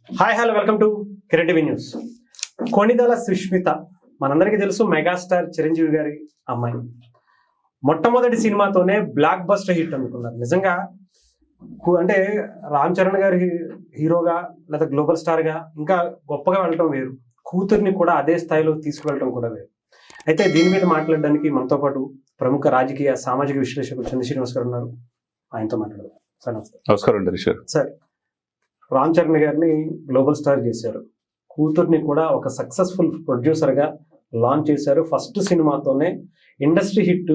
Hi hello welcome to Kiran TV news. Konidela Sushmita మనందరికీ తెలుసు, megastar Chiranjeevi గారి అమ్మాయి. మొట్టమొదటి సినిమాతోనే బ్లాక్ బస్టర్ హిట్ అందుకున్నారు. నిజంగా అంటే రామ్ చరణ్ గారి హీరోగా లేదా గ్లోబల్ స్టార్ గా ఇంకా గొప్పగా వెళ్ళటం వేరు, కూతుర్ని కూడా అదే స్థాయిలో తీసుకువెళ్ళటం కూడా వేరు. అయితే దీని మీద మాట్లాడడానికి మనతో పాటు ప్రముఖ రాజకీయ సామాజిక విశ్లేషకుడు చంద్ర శ్రీనివాస్ గారు ఉన్నారు. ఆయనతో మాట్లాడదాం. సార్ నమస్తే. నమస్కారం. సార్, రామ్ చరణ్ గారిని గ్లోబల్ స్టార్ చేశారు, కూతుర్ని కూడా ఒక సక్సెస్ఫుల్ ప్రొడ్యూసర్ గా లాంచ్ చేశారు. ఫస్ట్ సినిమాతోనే ఇండస్ట్రీ హిట్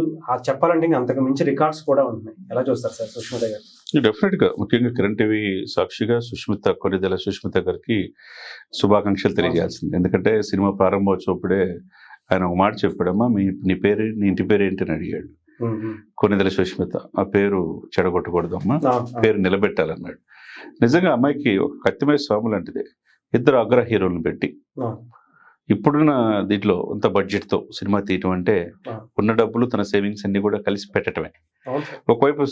చెప్పాలంటే ఇంకా అంతకు మించి రికార్డ్స్ కూడా ఉన్నాయి. ఎలా చూస్తారు సార్ సుష్మిత గారు? డెఫినెట్ గా, ముఖ్యంగా కిరణ్ టీవీ సాక్షిగా కొణిదెల సుష్మిత గారికి శుభాకాంక్షలు తెలియజేయాల్సింది. ఎందుకంటే సినిమా ప్రారంభోత్సవప్పుడే ఆయన ఒక మాట చెప్పాడమ్మా, నీ ఇంటి పేరు ఏంటి అని అడిగాడు. కొణిదెల సుష్మిత, ఆ పేరు చెడగొట్టకూడదమ్మా, పేరు నిలబెట్టాలన్నాడు. నిజంగా అమ్మాయికి ఒక కత్తిమీద స్వామి లాంటిదే. ఇద్దరు అగ్ర హీరోలను పెట్టి ఇప్పుడున్న దీంట్లో అంత బడ్జెట్తో సినిమా తీయటం అంటే ఉన్న డబ్బులు తన సేవింగ్స్ అన్ని కూడా కలిసి పెట్టడమే. ఒకవైపు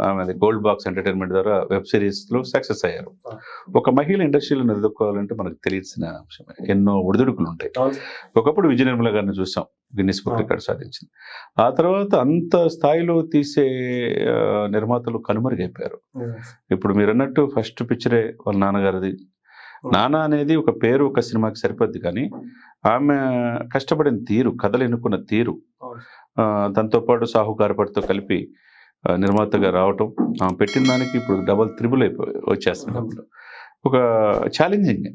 ఆమె గోల్డ్ బాక్స్ ఎంటర్టైన్మెంట్ ద్వారా వెబ్ సిరీస్లో సక్సెస్ అయ్యారు. ఒక మహిళ ఇండస్ట్రీలో నిలదొక్కోవాలంటే మనకు తెలిసిన అంశమే, ఎన్నో ఒడిదుడుకులు ఉంటాయి. ఒకప్పుడు విజయ నిర్మల గారిని చూసాం, గిన్నిస్ బుక్ రికార్డు సాధించింది. ఆ తర్వాత అంత స్థాయిలో తీసే నిర్మాతలు కనుమరుగైపోయారు. ఇప్పుడు మీరు అన్నట్టు ఫస్ట్ పిక్చరే వాళ్ళ నాన్నగారిది. నాన్న అనేది ఒక పేరు, ఒక సినిమాకి సరిపోద్ది, కానీ ఆమె కష్టపడిన తీరు, కథలు ఎన్నుకున్న తీరు, దాంతోపాటు సాహుకారు పడితో కలిపి నిర్మాతగా రావటం, ఆమె పెట్టిన దానికి ఇప్పుడు డబల్ త్రిబుల్ వచ్చేస్తున్నప్పుడు ఒక ఛాలెంజింగ్.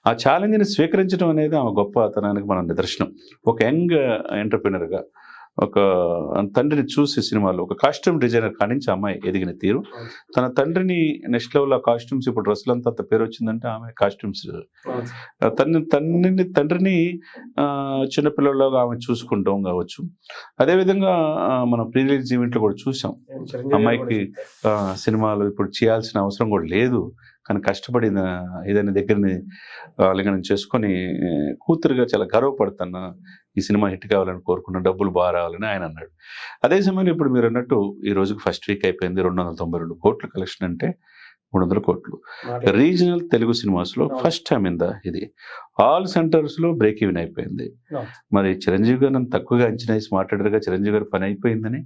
ఆ ఛాలెంజ్ని స్వీకరించడం అనేది ఆమె గొప్పతనానికి మన నిదర్శనం. ఒక యంగ్ ఎంటర్ప్రినర్గా ఒక తండ్రిని చూసి సినిమాలో ఒక కాస్ట్యూమ్ డిజైనర్ కానించి అమ్మాయి ఎదిగిన తీరు, తన తండ్రిని నెక్స్ట్ లెవెల్ ఆ కాస్ట్యూమ్స్, ఇప్పుడు డ్రెస్సులు అంతా పేరు వచ్చిందంటే ఆమె కాస్ట్యూమ్స్, తండ్రిని చిన్నపిల్లలాగా ఆమె చూసుకుంటాం కావచ్చు. అదేవిధంగా మనం ప్రీ రిలీజ్ ఈవెంట్లో కూడా చూసాం, అమ్మాయికి సినిమాలు ఇప్పుడు చేయాల్సిన అవసరం కూడా లేదు, కానీ కష్టపడిన ఏదైనా దగ్గరని లింగనం చేసుకొని కూతురుగా చాలా గర్వపడుతున్నా, ఈ సినిమా హిట్ కావాలని కోరుకున్న, డబ్బులు బాగా రావాలని ఆయన అన్నాడు. అదే సమయంలో ఇప్పుడు మీరు అన్నట్టు ఈ రోజుకి ఫస్ట్ వీక్ అయిపోయింది, 292 కోట్ల కలెక్షన్ అంటే 300 కోట్లు. రీజనల్ తెలుగు సినిమాస్లో ఫస్ట్ టైం ఇది ఆల్ సెంటర్స్లో బ్రేక్ ఈవెన్ అయిపోయింది. మరి చిరంజీవి గారు నన్ను తక్కువగా అంచనా వేసి మాట్లాడారుగా, చిరంజీవి గారు పని అయిపోయిందని.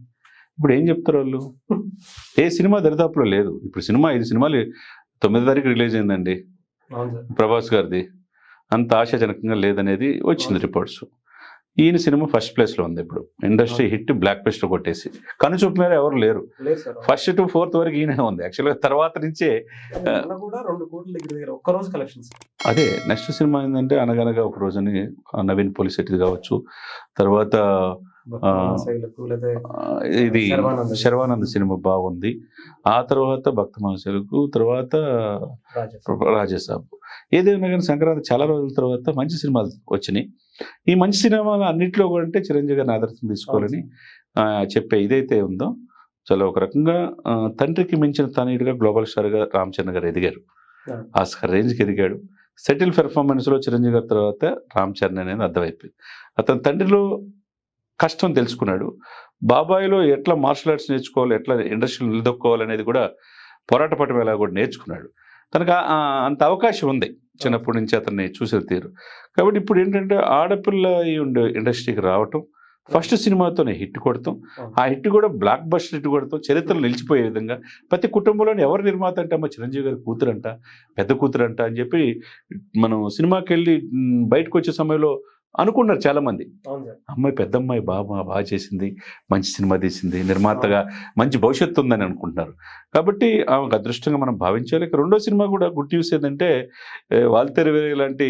ఇప్పుడు ఏం చెప్తారు వాళ్ళు? ఏ సినిమా దరిదాపులో లేదు. ఇప్పుడు సినిమా 5 సినిమాలు 9 తారీఖు రిలీజ్ అయిందండి ప్రభాస్ గారిది, అంత ఆశాజనకంగా లేదనేది వచ్చింది రిపోర్ట్స్. ఈయన సినిమా ఫస్ట్ ప్లేస్లో ఉంది. ఇప్పుడు ఇండస్ట్రీ హిట్ బ్లాక్ బస్టర్ కొట్టేసి కనుచూపు మీద ఎవరు లేరు. ఫస్ట్ టు 4th వరకు ఈయన ఉంది. యాక్చువల్గా తర్వాత నుంచే అదే నెక్స్ట్ సినిమా ఏంటంటే అనగనగా ఒక రోజుని నవీన్ పోలిశెట్టి కావచ్చు, తర్వాత ఇది శర్వానంద్ సినిమా బాగుంది, ఆ తర్వాత భక్త మహర్షులకు, తర్వాత రాజసాబ్. ఏదేమైనా కానీ సంక్రాంతి చాలా రోజుల తర్వాత మంచి సినిమాలు వచ్చినాయి. ఈ మంచి సినిమాలు అన్నింటిలో కూడా అంటే చిరంజీవి గారిని ఆదర్శం తీసుకోవాలని చెప్పే ఇదైతే ఉందో, చాలా ఒక రకంగా తండ్రికి మించిన తనయుడిగా గ్లోబల్ స్టార్గా రామ్ చరణ్ గారు ఎదిగారు, ఆస్కర్ రేంజ్కి ఎదిగాడు. సెటిల్ పెర్ఫార్మెన్స్లో చిరంజీవి గారి తర్వాత రామ్ చరణ్ అనేది అర్థమైపోయింది. అతని తండ్రిలో కష్టం తెలుసుకున్నాడు, బాబాయిలో ఎట్లా మార్షల్ ఆర్ట్స్ నేర్చుకోవాలి, ఎట్లా ఇండస్ట్రీలో నిలదొక్కోవాలనేది కూడా పోరాట పటం ఎలా కూడా నేర్చుకున్నాడు. తనకు అంత అవకాశం ఉంది చిన్నప్పటి నుంచి అతన్ని చూసిన తీరు. కాబట్టి ఇప్పుడు ఏంటంటే ఆడపిల్ల ఈ ఇండస్ట్రీకి రావటం, ఫస్ట్ సినిమాతోనే హిట్ కొడతాం, ఆ హిట్ కూడా బ్లాక్ బస్టర్ హిట్ కొడతాం, చరిత్రలో నిలిచిపోయే విధంగా. ప్రతి కుటుంబంలోని ఎవరు నిర్మాత అంటే అమ్మ చిరంజీవి గారి కూతురంట, పెద్ద కూతురంట అని చెప్పి మనం సినిమాకి వెళ్ళి బయటకు వచ్చే సమయంలో అనుకున్నారు చాలా మంది, అమ్మాయి పెద్దమ్మాయి బాగా చేసింది, మంచి సినిమా తీసింది, నిర్మాతగా మంచి భవిష్యత్తు ఉందని అనుకుంటున్నారు. కాబట్టి ఆమెకు అదృష్టంగా మనం భావించాలి. రెండో సినిమా కూడా గుడ్ న్యూస్ ఏంటంటే, వాల్తేరు వేరే లాంటి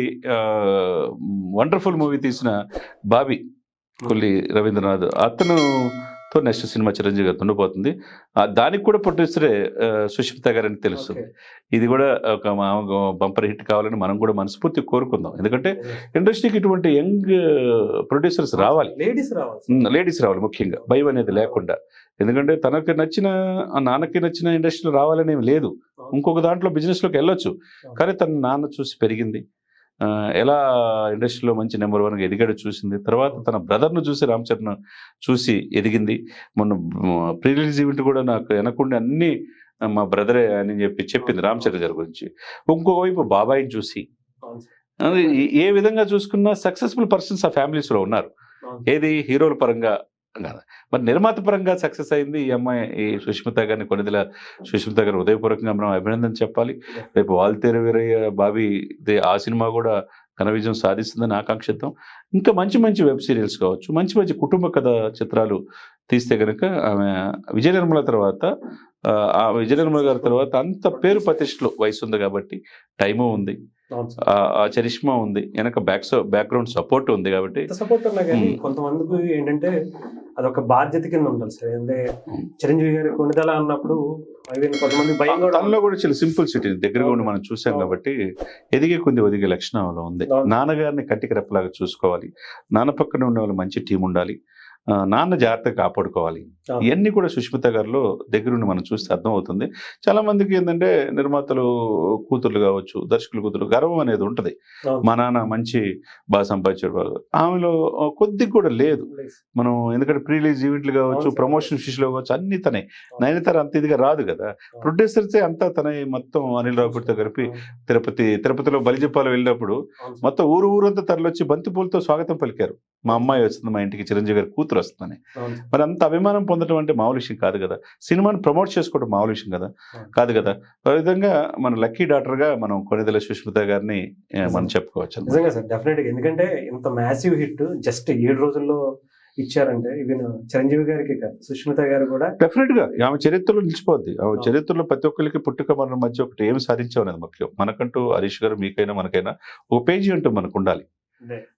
వండర్ఫుల్ మూవీ తీసిన బాబీ కొల్లి రవీంద్రనాథ్, అతనుతో నెక్స్ట్ సినిమా చిరంజీవి గారు ఉండిపోతుంది. దానికి కూడా ప్రొడ్యూసరే సుష్మిత గారని తెలుస్తుంది. ఇది కూడా ఒక బంపర్ హిట్ కావాలని మనం కూడా మనస్ఫూర్తి కోరుకుందాం. ఎందుకంటే ఇండస్ట్రీకి ఇటువంటి యంగ్ ప్రొడ్యూసర్స్ రావాలి, లేడీస్ రావాలి ముఖ్యంగా, భయం అనేది లేకుండా. ఎందుకంటే తనకి నచ్చిన, నాన్నకి నచ్చిన ఇండస్ట్రీలో రావాలనేవి లేదు, ఇంకొక దాంట్లో బిజినెస్లోకి వెళ్ళొచ్చు. కానీ తన నాన్న చూసి పెరిగింది, ఎలా ఇండస్ట్రీలో మంచి నెంబర్ 1గా ఎదిగాడు చూసింది. తర్వాత తన బ్రదర్ను చూసి రామ్ చరణ్ చూసి ఎదిగింది. మొన్న ప్రీ రిలీజ్ ఈవెంట్ కూడా నాకు వెనకుండి అన్ని మా బ్రదరే అని చెప్పింది రామ్ చరణ్ గారి గురించి. ఇంకొక వైపు బాబాయిని చూసి అవును సార్. అది ఏ విధంగా చూసుకున్నా సక్సెస్ఫుల్ పర్సన్స్ ఆ ఫ్యామిలీస్ లో ఉన్నారు. అవును. ఏది హీరోల పరంగా కాదు, మరి నిర్మాత పరంగా సక్సెస్ అయింది ఈ అమ్మాయి, ఈ సుష్మిత గారిని, కొనిదెల సుష్మిత గారిని హృదయపూర్వకంగా మనం అభినందన చెప్పాలి. రేపు వాల్తేరు వీరయ్య బాబీ ఆ సినిమా కూడా ఘన విజయం సాధిస్తుందని ఆకాంక్షిద్దాం. ఇంకా మంచి మంచి వెబ్ సీరియల్స్ కావచ్చు, మంచి మంచి కుటుంబ కథ చిత్రాలు తీస్తే కనుక ఆమె విజయ నిర్మల తర్వాత ఆ విజయ నిర్మల గారి తర్వాత అంత పేరు ప్రతిష్టలు వయసు ఉంది కాబట్టి టైము ఉంది, అవును సార్. ఆ చరిష్మా ఉంది, వెనక బ్యాక్గ్రౌండ్ సపోర్ట్ ఉంది కాబట్టి ఎంత సపోర్ట్ ఉన్నా కానీ కొంతమందికి ఏంటంటే అదొక బాధ్యత కింద ఉండాలి సార్. అంటే చిరంజీవి గారి కొనిదెల అన్నప్పుడు కొంతమంది భయం కూడా తనలో కూడా చాలా సింపుల్ సిటీ దగ్గరగా ఉండి మనం చూసాం కాబట్టి ఎదిగే కొద్ది ఒదిగే లక్షణంలో ఉంది. నాన్నగారిని కంటికి రెప్పలాగా చూసుకోవాలి, నాన్న పక్కన ఉండే వాళ్ళు మంచి టీం ఉండాలి, నాన్న జాగ్రత్తగా కాపాడుకోవాలి. ఇవన్నీ కూడా సుష్మిత గారిలో దగ్గరుండి మనం చూస్తే అర్థం అవుతుంది. చాలా మందికి ఏంటంటే నిర్మాతలు కూతుర్లు కావచ్చు, దర్శకులు కూతురు గర్వం అనేది ఉంటుంది. మా నాన్న మంచి బాగా సంపాదించాడు బాగా, ఆమెలో కొద్దిగా కూడా లేదు. మనం ఎందుకంటే ప్రీ రిలీజ్ ఈవెంట్లు కావచ్చు, ప్రమోషన్ విషయంలో కావచ్చు, అన్ని తనే. నయనతార అంత ఇదిగా రాదు కదా, ప్రొడ్యూసర్సే అంతా తనే. మొత్తం అనిల్ రావుపూడితో కలిపి తిరుపతిలో బలిజప్పాలు వెళ్ళినప్పుడు మొత్తం ఊరంతా తరలొచ్చి బంతిపూలతో స్వాగతం పలికారు. మా అమ్మాయి వస్తుంది మా ఇంటికి, చిరంజీవి గారి కూతురు వస్తుందని. మరి అంత అభిమానం పొందడం అంటే మామూలు విషయం కాదు కదా, సినిమాని ప్రమోట్ చేసుకోవడం మామూలు విషయం కదా కాదు కదా. ఆ విధంగా మన లక్కీ డాక్టర్ గా మనం కొనిదెల సుష్మిత గారిని మనం చెప్పుకోవచ్చు. నిజంగా సార్, డెఫినెట్ గా. ఎందుకంటే ఇంత మ్యాసివ్ హిట్ జస్ట్ 7 రోజుల్లో ఇచ్చారంటే ఈవెన్ చిరంజీవి గారికి కాదు, సుష్మిత గారు కూడా డెఫినెట్ గా ఆమె చరిత్రలో నిలిచిపోద్ది. ఆమె చరిత్రలో ప్రతి ఒక్కరికి పుట్టుక మన మధ్య ఒకటి ఏమి సాధించామనేది ముఖ్యం. మనకంటూ హరీష్ గారు, మీకైనా మనకైనా ఒక పేజీ అంటూ మనకు ఉండాలి,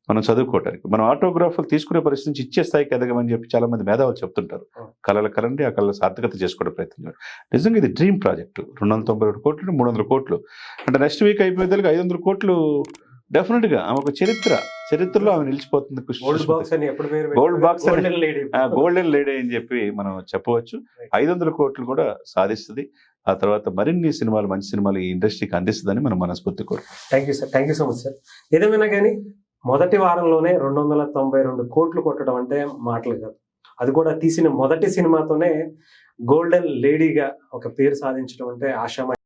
మనం చదువుకోవటానికి. మనం ఆటోగ్రాఫ్లు తీసుకునే పరిస్థితి నుంచి ఇచ్చే స్థాయికి ఎదగమని చెప్పి చాలా మంది మేధావులు చెప్తుంటారు. కళల కలండి, ఆ కళ సార్థకత చేసుకోవడం ప్రయత్నం. నిజంగా ఇది డ్రీమ్ ప్రాజెక్ట్. 292 కోట్లు, 300 కోట్లు అంటే నెక్స్ట్ వీక్ అయిపోయేదానికి 500 కోట్లు. డెఫినెట్ గా ఆమె ఒక చరిత్రలో ఆమె నిలిచిపోతుంది. గోల్డ్ బాక్స్ గోల్డెన్ లేడీ అని చెప్పి మనం చెప్పవచ్చు. 500 కోట్లు కూడా సాధిస్తుంది. ఆ తర్వాత మరిన్ని సినిమాలు, మంచి సినిమాలు ఈ ఇండస్ట్రీకి అందిస్తుందని మనం మనస్ఫూర్తి కోరు. Thank you sir, thank you so much sir. ఏదేమైనా కానీ మొదటి వారంలోనే 292 కోట్లు కొట్టడం అంటే మాటలు కాదు. అది కూడా తీసిన మొదటి సినిమాతోనే గోల్డెన్ లేడీగా ఒక పేరు సాధించడం అంటే ఆషామాషి